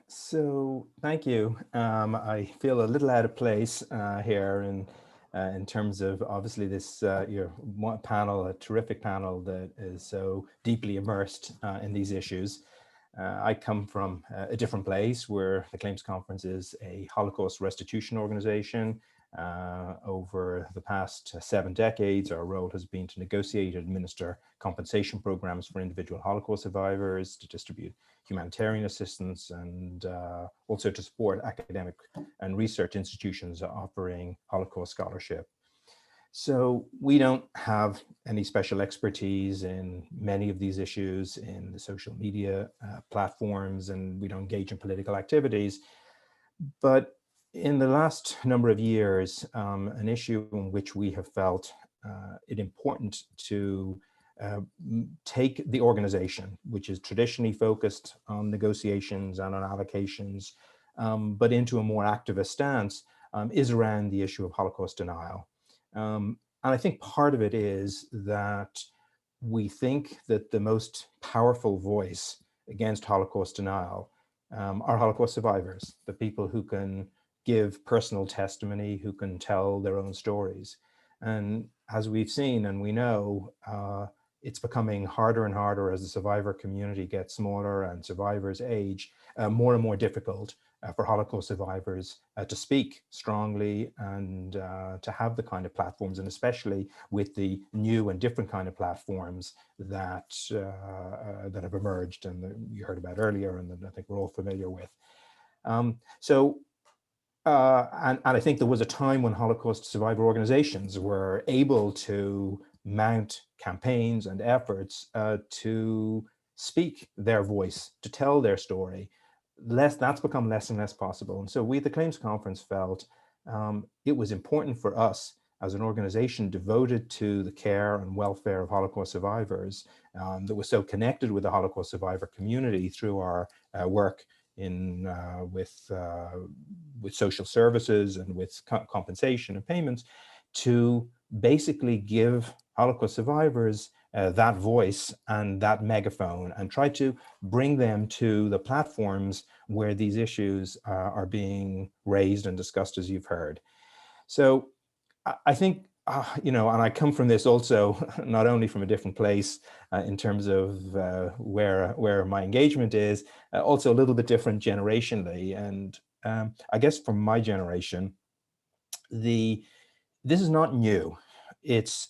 So thank you. I feel a little out of place here in terms of obviously this your one panel, a terrific panel that is so deeply immersed in these issues. I come from a different place where the Claims Conference is a Holocaust restitution organization. Over the past 7 decades, our role has been to negotiate and administer compensation programs for individual Holocaust survivors, to distribute humanitarian assistance, and also to support academic and research institutions offering Holocaust scholarship. So we don't have any special expertise in many of these issues in the social media platforms, and we don't engage in political activities. But in the last number of years, an issue in which we have felt it important to take the organization, which is traditionally focused on negotiations and on allocations, but into a more activist stance, is around the issue of Holocaust denial. And I think part of it is that we think that the most powerful voice against Holocaust denial are Holocaust survivors, the people who can give personal testimony, who can tell their own stories. And as we've seen and we know, it's becoming harder and harder as the survivor community gets smaller and survivors age, more and more difficult for Holocaust survivors to speak strongly and to have the kind of platforms, and especially with the new and different kind of platforms that that have emerged and that you heard about earlier, and that I think we're all familiar with. Um, so and I think there was a time when Holocaust survivor organizations were able to mount campaigns and efforts to speak their voice, to tell their story. That's become less and less possible. And so we at the Claims Conference felt it was important for us as an organization devoted to the care and welfare of Holocaust survivors, that was so connected with the Holocaust survivor community through our work in with social services and with compensation and payments, to basically give Holocaust survivors that voice and that megaphone, and try to bring them to the platforms where these issues are being raised and discussed, as you've heard. So I think, and I come from this also, not only from a different place in terms of where my engagement is, also a little bit different generationally. And I guess from my generation, this is not new. It's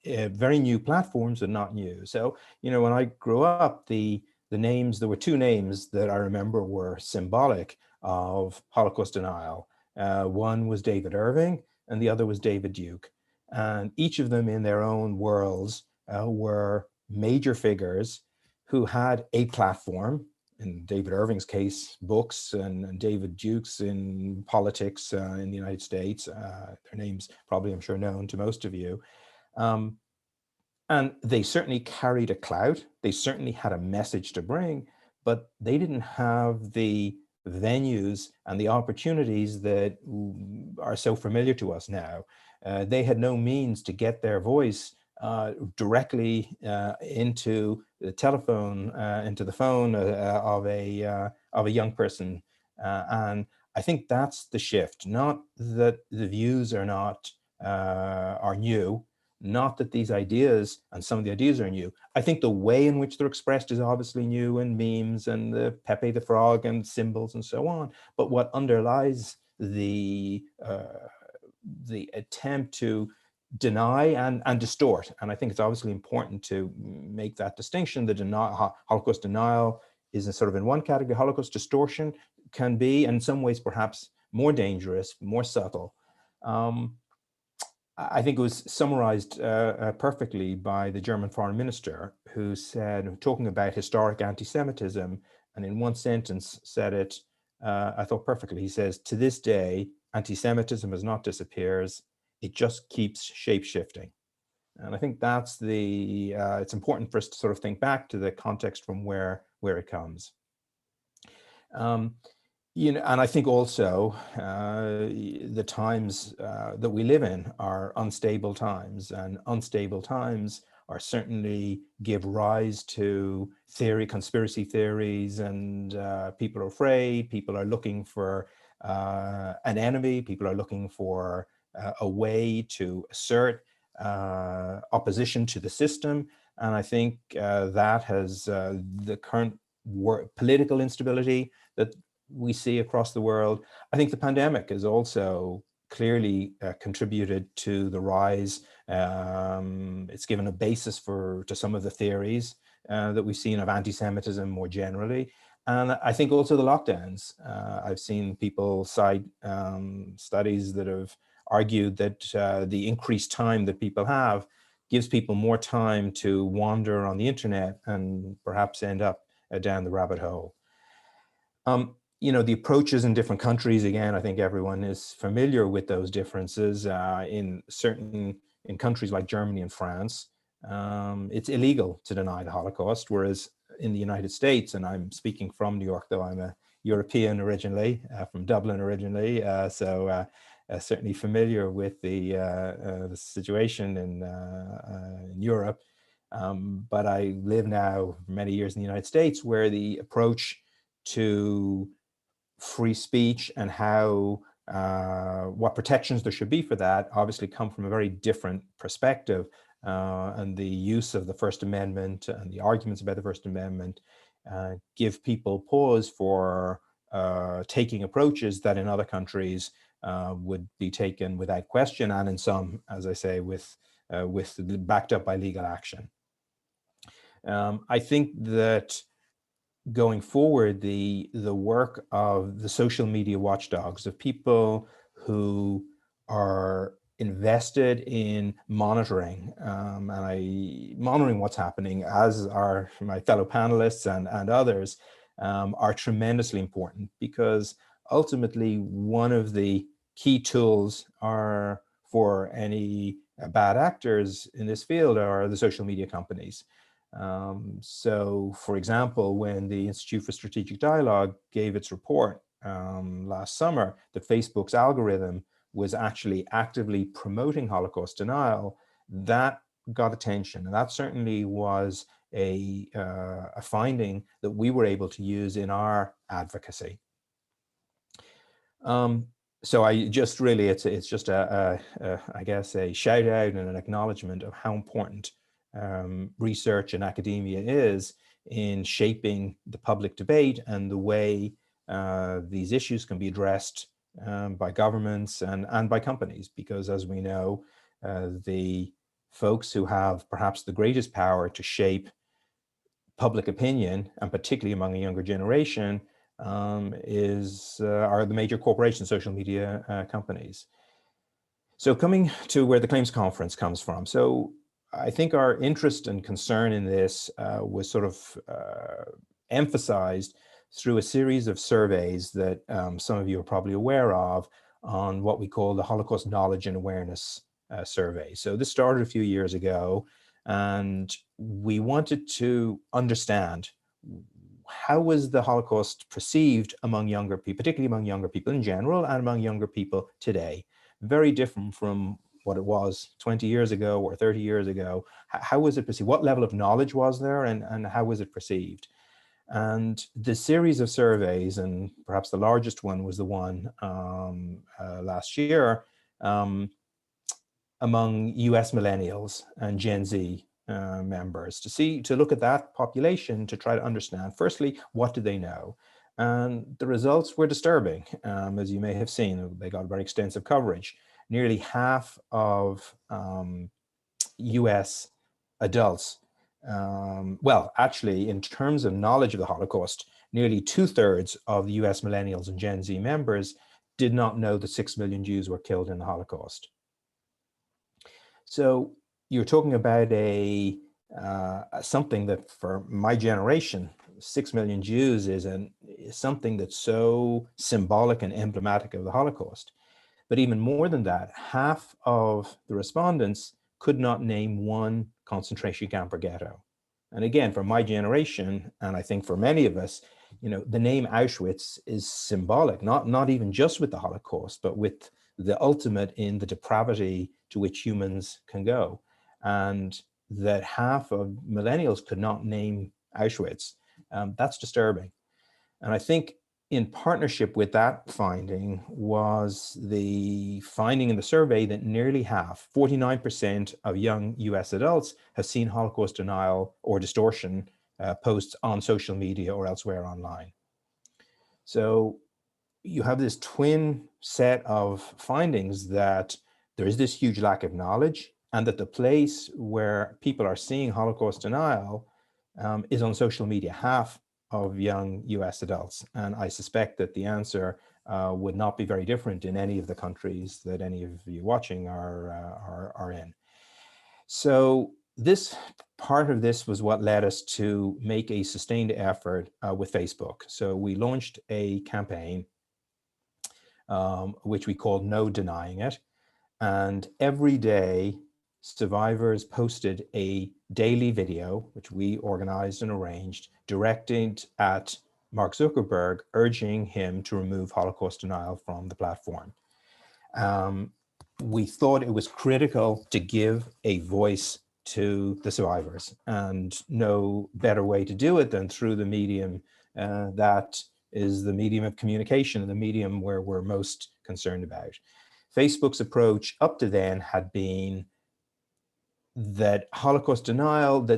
very new platforms are not new. So, when I grew up, the names, there were two names that I remember were symbolic of Holocaust denial. One was David Irving and the other was David Duke. And each of them in their own worlds were major figures who had a platform. In David Irving's case, books, and David Duke's in politics in the United States. Their names probably, I'm sure, known to most of you. Um, and they certainly carried a clout. They certainly had a message to bring, but they didn't have the venues and the opportunities that are so familiar to us now. They had no means to get their voice directly into the telephone, into the phone of a young person, and I think that's the shift. Not that the views are new, not that these ideas and some of the ideas are new. I think the way in which they're expressed is obviously new, and memes and the Pepe the Frog and symbols and so on. But what underlies the attempt to deny and distort. And I think it's obviously important to make that distinction. The Holocaust denial is a sort of in one category. Holocaust distortion can be, in some ways, perhaps more dangerous, more subtle. I think it was summarized perfectly by the German foreign minister, who said, talking about historic anti-Semitism, and in one sentence said it, I thought perfectly. He says, "To this day, anti-Semitism has not disappeared. It just keeps shape-shifting." And I think that's it's important for us to sort of think back to the context from where it comes. And I think also the times that we live in are unstable times, and unstable times are certainly give rise to conspiracy theories, and people are afraid, people are looking for an enemy, people are looking for a way to assert opposition to the system. And I think that has the current political instability that we see across the world. I think the pandemic has also clearly contributed to the rise. It's given a basis to some of the theories that we've seen of anti-Semitism more generally. And I think also the lockdowns. I've seen people cite studies that have argued that the increased time that people have gives people more time to wander on the internet and perhaps end up down the rabbit hole. The approaches in different countries, again, I think everyone is familiar with those differences. In countries like Germany and France, it's illegal to deny the Holocaust, whereas in the United States, and I'm speaking from New York, though I'm a European originally, from Dublin originally, so certainly familiar with the situation in Europe. But I live now many years in the United States, where the approach to free speech and what protections there should be for that obviously come from a very different perspective. And the use of the First Amendment and the arguments about the First Amendment give people pause for taking approaches that in other countries would be taken without question, and in some, as I say, with backed up by legal action. I think that going forward, the work of the social media watchdogs, of people who are invested in monitoring monitoring what's happening, as are my fellow panelists and others, are tremendously important, because ultimately one of the key tools for any bad actors in this field are the social media companies. So, for example, when the Institute for Strategic Dialogue gave its report last summer that Facebook's algorithm was actually actively promoting Holocaust denial, that got attention. And that certainly was a finding that we were able to use in our advocacy. So I just really, it's just I guess a shout out and an acknowledgement of how important research and academia is in shaping the public debate and the way these issues can be addressed by governments and by companies, because as we know, the folks who have perhaps the greatest power to shape public opinion, and particularly among a younger generation, are the major corporations, social media companies. So coming to where the claims conference comes from. So I think our interest and concern in this was sort of emphasized through a series of surveys that some of you are probably aware of, on what we call the Holocaust Knowledge and Awareness Survey. So this started a few years ago, and we wanted to understand how was the Holocaust perceived among younger people, particularly among younger people in general and among younger people today. Very different from what it was 20 years ago or 30 years ago. How was it perceived? What level of knowledge was there, and how was it perceived? And the series of surveys, and perhaps the largest one was the one last year among US millennials and Gen Z members, to look at that population to try to understand, firstly, what do they know? And the results were disturbing. As you may have seen, they got very extensive coverage. Nearly half of US adults, well, actually, in terms of knowledge of the Holocaust, nearly 2/3 of the US millennials and Gen Z members did not know that 6 million Jews were killed in the Holocaust. So you're talking about something that for my generation, 6 million Jews is something that's so symbolic and emblematic of the Holocaust. But even more than that, half of the respondents could not name one concentration camp or ghetto. And again, for my generation, and I think for many of us, the name Auschwitz is symbolic, not even just with the Holocaust, but with the ultimate in the depravity to which humans can go. And that half of millennials could not name Auschwitz, that's disturbing. And I think in partnership with that finding was the finding in the survey that nearly half, 49% of young US adults have seen Holocaust denial or distortion posts on social media or elsewhere online. So you have this twin set of findings that there is this huge lack of knowledge, and that the place where people are seeing Holocaust denial is on social media. Half of young US adults. And I suspect that the answer would not be very different in any of the countries that any of you watching are in. So this part of this was what led us to make a sustained effort with Facebook. So we launched a campaign which we called No Denying It. And every day, survivors posted a daily video, which we organized and arranged, directed at Mark Zuckerberg, urging him to remove Holocaust denial from the platform. We thought it was critical to give a voice to the survivors, and no better way to do it than through the medium that is the medium of communication and the medium where we're most concerned about. Facebook's approach up to then had been that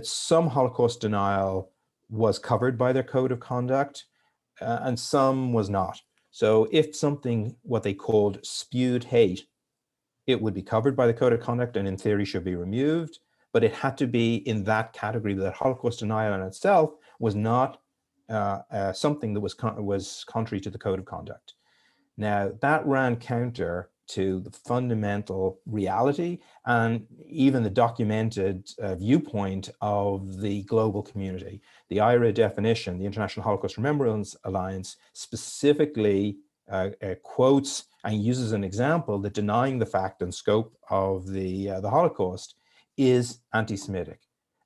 some Holocaust denial was covered by their code of conduct and some was not. So if something, what they called spewed hate, it would be covered by the code of conduct and in theory should be removed, but it had to be in that category that Holocaust denial in itself was not something that was contrary to the code of conduct. Now, that ran counter to the fundamental reality and even the documented viewpoint of the global community. The IRA definition, the International Holocaust Remembrance Alliance, specifically quotes and uses an example that denying the fact and scope of the Holocaust is anti-Semitic,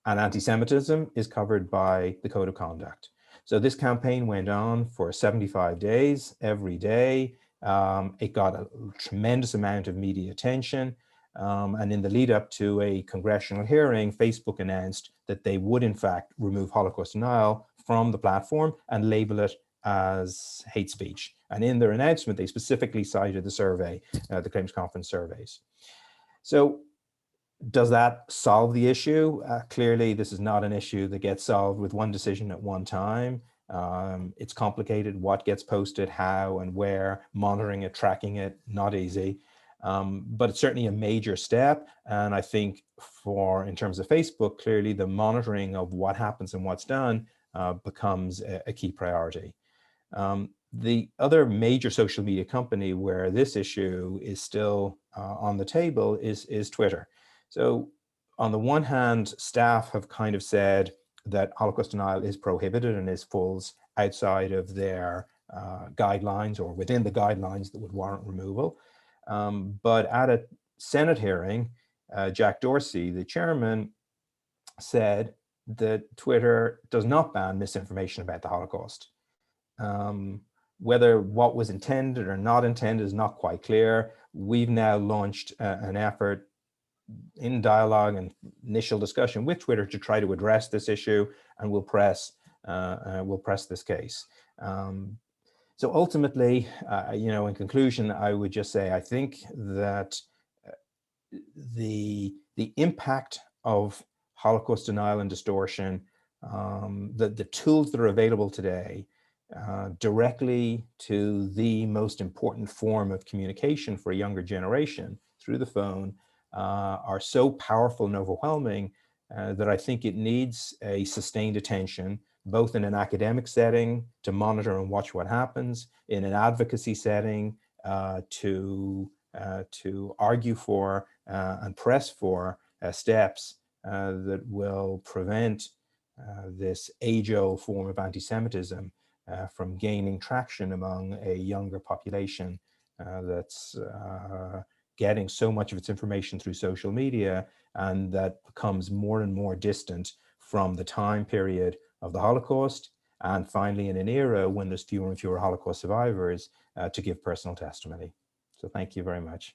and anti-Semitism is covered by the Code of Conduct. So this campaign went on for 75 days, every day. It got a tremendous amount of media attention. And in the lead up to a congressional hearing, Facebook announced that they would in fact remove Holocaust denial from the platform and label it as hate speech. And in their announcement, they specifically cited the survey, the Claims Conference surveys. So does that solve the issue? Clearly, this is not an issue that gets solved with one decision at one time. It's complicated, what gets posted, how and where, monitoring it, tracking it, not easy. But it's certainly a major step. And I think in terms of Facebook, clearly the monitoring of what happens and what's done becomes a key priority. The other major social media company where this issue is still on the table is Twitter. So on the one hand, staff have kind of said that Holocaust denial is prohibited and falls outside of their guidelines or within the guidelines that would warrant removal. But at a Senate hearing, Jack Dorsey, the chairman, said that Twitter does not ban misinformation about the Holocaust. Whether what was intended or not intended is not quite clear. We've now launched an effort in dialogue and initial discussion with Twitter to try to address this issue, and we'll press this case. So ultimately, in conclusion, I would just say I think that the impact of Holocaust denial and distortion, the tools that are available today directly to the most important form of communication for a younger generation through the phone are so powerful and overwhelming that I think it needs a sustained attention, both in an academic setting to monitor and watch what happens, in an advocacy setting to argue for and press for steps that will prevent this age-old form of anti-Semitism from gaining traction among a younger population that's getting so much of its information through social media, and that becomes more and more distant from the time period of the Holocaust and finally, in an era when there's fewer and fewer Holocaust survivors, to give personal testimony. So thank you very much.